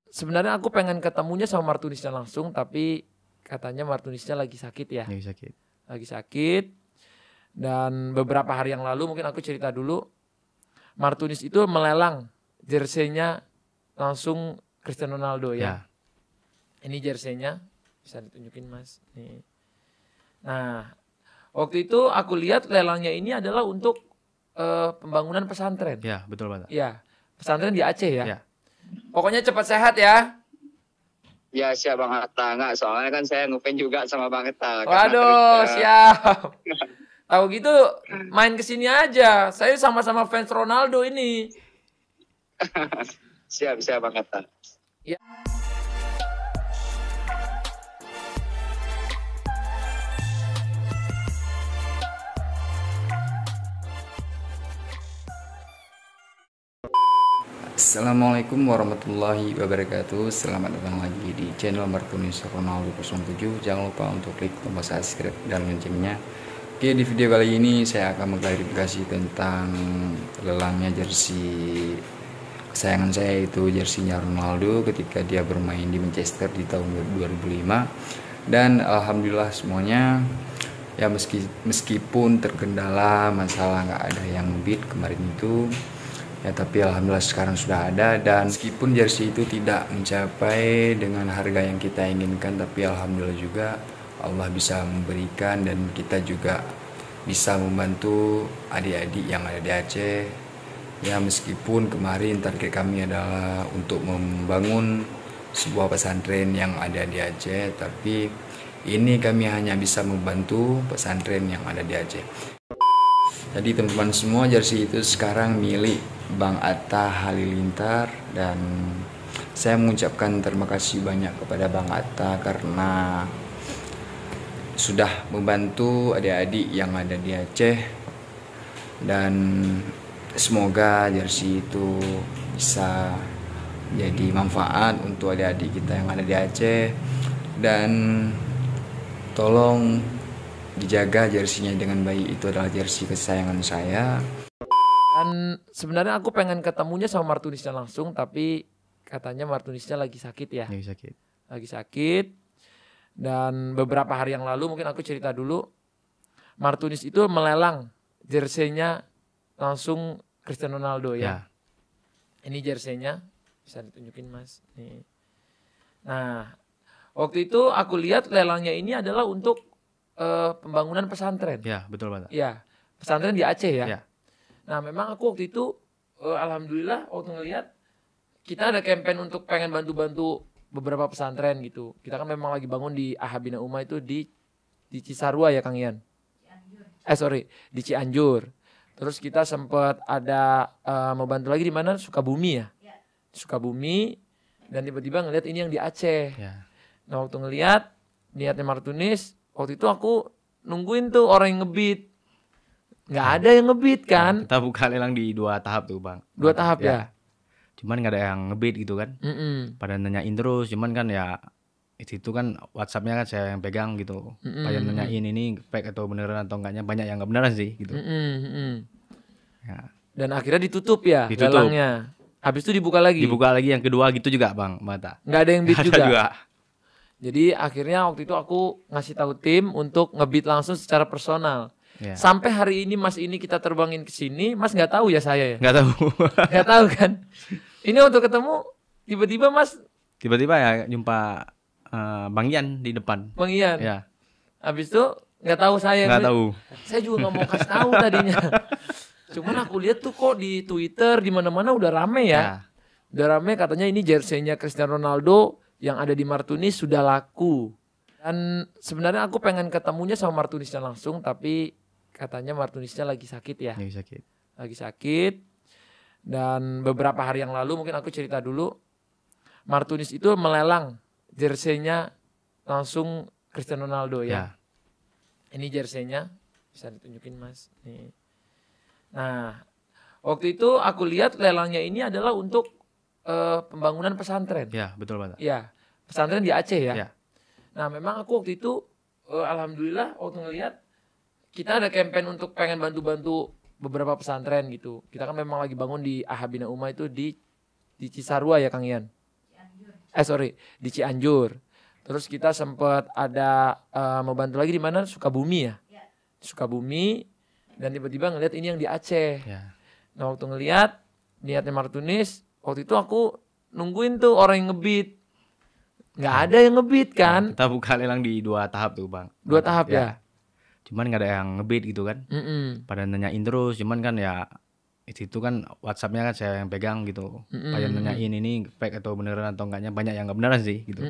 sebenarnya aku pengen ketemunya sama martunisnya langsung, tapi katanya martunisnya lagi sakit ya. Lagi sakit. Dan beberapa hari yang lalu mungkin aku cerita dulu, Martunis itu melelang jersey-nya langsung Cristiano Ronaldo ya. Ini jersey-nya, bisa ditunjukin Mas. Nih. Nah, waktu itu aku lihat lelangnya ini adalah untuk pembangunan pesantren. Ya, betul Pak. Ya, pesantren di Aceh ya. Ya. Pokoknya cepat sehat ya. Ya siap Bang Hatta, nggak soalnya kan saya ngefans juga sama Bang Hatta. Waduh, siap. Tahu gitu main kesini aja. Saya sama-sama fans Ronaldo ini. Siap Bang Hatta. Ya. Assalamualaikum warahmatullahi wabarakatuh. Selamat datang lagi di channel Martunis Ronaldo 07. Jangan lupa untuk klik tombol subscribe dan loncengnya. Oke, di video kali ini saya akan mengklarifikasi tentang lelangnya jersey kesayangan saya, itu jersinya Ronaldo ketika dia bermain di Manchester di tahun 2005. Dan alhamdulillah semuanya ya, meskipun terkendala masalah nggak ada yang bid kemarin itu ya, tapi alhamdulillah sekarang sudah ada. Dan meskipun jersey itu tidak mencapai dengan harga yang kita inginkan, tapi alhamdulillah juga Allah bisa memberikan, dan kita juga bisa membantu adik-adik yang ada di Aceh ya. Meskipun kemarin target kami adalah untuk membangun sebuah pesantren yang ada di Aceh, tapi ini kami hanya bisa membantu pesantren yang ada di Aceh. Jadi teman-teman semua, jersey itu sekarang milik Bang Atta Halilintar, dan saya mengucapkan terima kasih banyak kepada Bang Atta karena sudah membantu adik-adik yang ada di Aceh, dan semoga jersey itu bisa jadi manfaat untuk adik-adik kita yang ada di Aceh, dan tolong dijaga jersinya dengan baik. Itu adalah jersey kesayangan saya. Dan sebenarnya aku pengen ketemunya sama martunisnya langsung, tapi katanya martunisnya lagi sakit ya. Lagi sakit. Dan beberapa hari yang lalu mungkin aku cerita dulu, Martunis itu melelang jersey-nya langsung Cristiano Ronaldo ya. Ini jersey-nya, bisa ditunjukin Mas. Nih. Nah, waktu itu aku lihat lelangnya ini adalah untuk pembangunan pesantren. Ya, betul Pak. Ya, pesantren di Aceh ya. Ya. Nah, memang aku waktu itu alhamdulillah waktu ngelihat kita ada campaign untuk pengen bantu-bantu beberapa pesantren gitu. Kita kan memang lagi bangun di Ahabina Uma itu di Cisarua ya Kang Ian. Di Cianjur. Terus kita sempat ada mau bantu lagi di mana? Sukabumi ya. Sukabumi, dan tiba-tiba ngelihat ini yang di Aceh. Nah, waktu ngelihat niatnya Martunis, waktu itu aku nungguin tuh orang yang ngebid. Nggak ada yang ngebid kan. Kita buka lelang di 2 tahap tuh Bang. 2 tahap ya. Cuman nggak ada yang ngebid gitu kan. Pada nanyain terus, cuman kan ya itu kan WhatsApp-nya kan saya yang pegang gitu. Pada nanyain ini fake atau beneran atau enggaknya, banyak yang nggak beneran sih gitu. Ya. Dan akhirnya ditutup ya lelangnya. Habis itu dibuka lagi. Dibuka lagi yang kedua gitu juga Bang Mata. Nggak ada yang bid juga. Jadi akhirnya waktu itu aku ngasih tahu tim untuk ngebid langsung secara personal. Sampai hari ini Mas ini kita terbangin ke sini, Mas nggak tahu ya saya ya? Nggak tahu. Nggak tahu kan? Ini waktu ketemu tiba-tiba Mas. Tiba-tiba ya jumpa Bang Ian di depan. Bang Ian. Ya. Habis itu nggak tahu saya. Nggak tahu. Saya juga nggak mau kasih tahu tadinya. Cuman aku lihat tuh kok di Twitter di mana-mana udah rame ya. Udah rame katanya ini jersey-nya Cristiano Ronaldo yang ada di Martunis sudah laku. Dan sebenarnya aku pengen ketemunya sama martunisnya langsung, tapi katanya martunisnya lagi sakit ya. Lagi sakit. Dan beberapa hari yang lalu mungkin aku cerita dulu, Martunis itu melelang jersey-nya langsung Cristiano Ronaldo ya. Ini jersey-nya, bisa ditunjukin Mas. Nih. Nah, waktu itu aku lihat lelangnya ini adalah untuk pembangunan pesantren. Ya, betul Pak. Ya, pesantren di Aceh ya. Ya. Nah, memang aku waktu itu alhamdulillah waktu ngelihat kita ada campaign untuk pengen bantu-bantu beberapa pesantren gitu. Kita kan memang lagi bangun di Ahabina Uma itu di Cisarua ya Kang Ian. di Cianjur. Terus kita sempat ada mau bantu lagi di mana? Sukabumi ya. Sukabumi, dan tiba-tiba ngelihat ini yang di Aceh. Nah waktu ngelihat niatnya Martunis, waktu itu aku nungguin tuh orang yang ngebit. Nggak ada yang ngebit kan. Kita buka lelang di 2 tahap tuh bang. 2 tahap ya. Cuman nggak ada yang ngebit gitu kan. Pada nanyain terus, cuman kan ya itu kan WhatsAppnya kan saya yang pegang gitu. Pada nanyain ini fake atau beneran atau enggaknya, banyak yang nggak beneran sih gitu.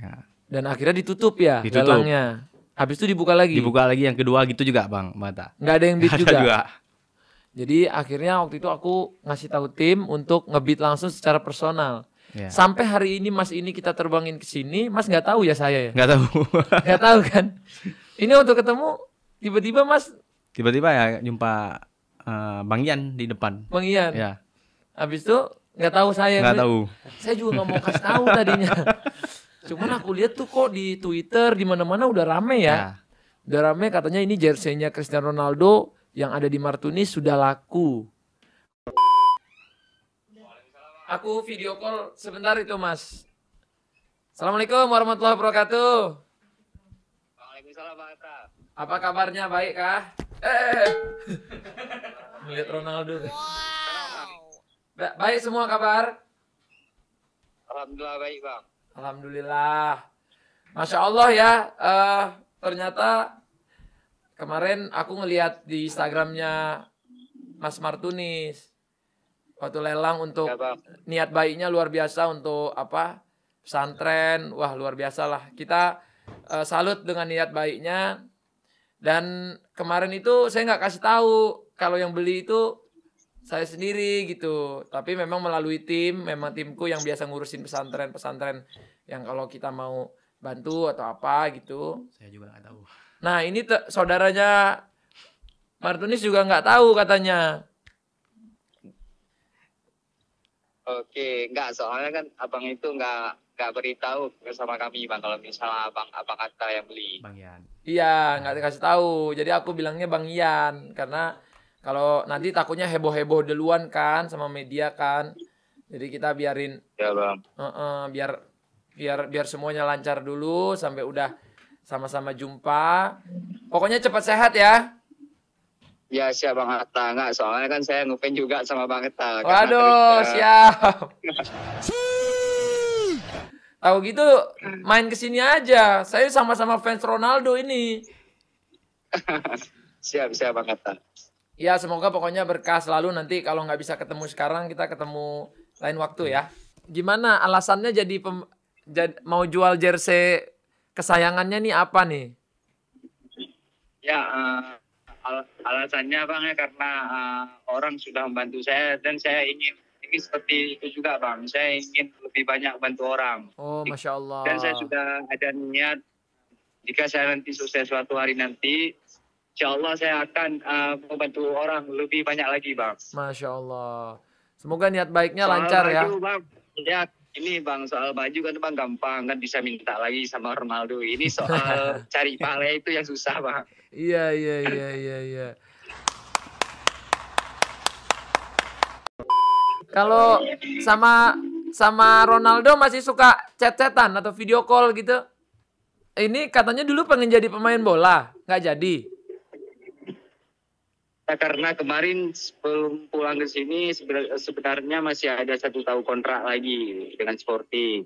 Ya. Dan akhirnya ditutup ya lelangnya. Habis itu dibuka lagi. Dibuka lagi yang kedua gitu juga bang, mata. Nggak ada yang bid juga. juga. Jadi akhirnya waktu itu aku ngasih tahu tim untuk ngebit langsung secara personal. Sampai hari ini Mas ini kita terbangin ke sini, Mas nggak tahu ya saya ya? Nggak tahu. Nggak tahu kan? Ini untuk ketemu tiba-tiba Mas. Tiba-tiba ya jumpa Bang Ian di depan. Bang Ian. Ya. Habis itu nggak tahu saya. Nggak tahu. Saya juga nggak mau kasih tahu tadinya. Cuman aku lihat tuh kok di Twitter di mana-mana udah rame ya. Udah rame katanya ini jersey-nya Cristiano Ronaldo yang ada di Martunis sudah laku. Aku video call sebentar itu Mas. Assalamualaikum warahmatullahi wabarakatuh. Waalaikumsalam Bang Hatta. Apa kabarnya, baik kah? Melihat Ronaldo. Baik semua kabar? Alhamdulillah baik Bang. Alhamdulillah. Masya Allah ya. Ternyata kemarin aku ngelihat di Instagramnya Mas Martunis. Waktu lelang untuk niat baiknya luar biasa untuk apa? Pesantren. Wah luar biasa lah. Kita salut dengan niat baiknya. Dan kemarin itu saya nggak kasih tahu kalau yang beli itu saya sendiri gitu. Tapi memang melalui tim, memang timku yang biasa ngurusin pesantren-pesantren yang kalau kita mau bantu atau apa gitu. Saya juga nggak tahu. Nah ini saudaranya Martunis juga nggak tahu katanya. Oke, enggak, soalnya kan abang itu enggak beritahu sama kami Bang kalau misalnya abang Hatta yang beli. Bang Ian. Iya, nggak dikasih tahu. Jadi aku bilangnya Bang Ian karena kalau nanti takutnya heboh-heboh duluan kan sama media kan. Jadi kita biarin. Ya Bang. Biar semuanya lancar dulu sampai udah sama-sama jumpa. Pokoknya cepat sehat ya. Ya siap Bang Hatta, enggak, soalnya kan saya ngefans juga sama Bang Hatta. Waduh, siap. Tahu gitu main kesini aja. Saya sama-sama fans Ronaldo ini. Siap Bang Hatta. Ya semoga pokoknya berkah selalu, nanti kalau nggak bisa ketemu sekarang kita ketemu lain waktu ya. Gimana alasannya jadi mau jual jersey kesayangannya nih apa nih? Ya alasannya Bang ya karena orang sudah membantu saya dan saya ingin seperti itu juga Bang. Saya ingin lebih banyak bantu orang. Oh Masya Allah. Dan saya sudah ada niat jika saya nanti sukses suatu hari nanti, insya Allah saya akan membantu orang lebih banyak lagi Bang. Masya Allah. Semoga niat baiknya lancar ya. Bang, ya ini Bang soal baju kan Bang gampang kan bisa minta lagi sama Ronaldo. Ini soal cari pahala itu yang susah Bang. Iya. Kalau sama Ronaldo masih suka chat-chatan atau video call gitu? Ini katanya dulu pengen jadi pemain bola, nggak jadi? Ya, karena kemarin sebelum pulang ke sini sebenarnya masih ada 1 tahun kontrak lagi dengan Sporting.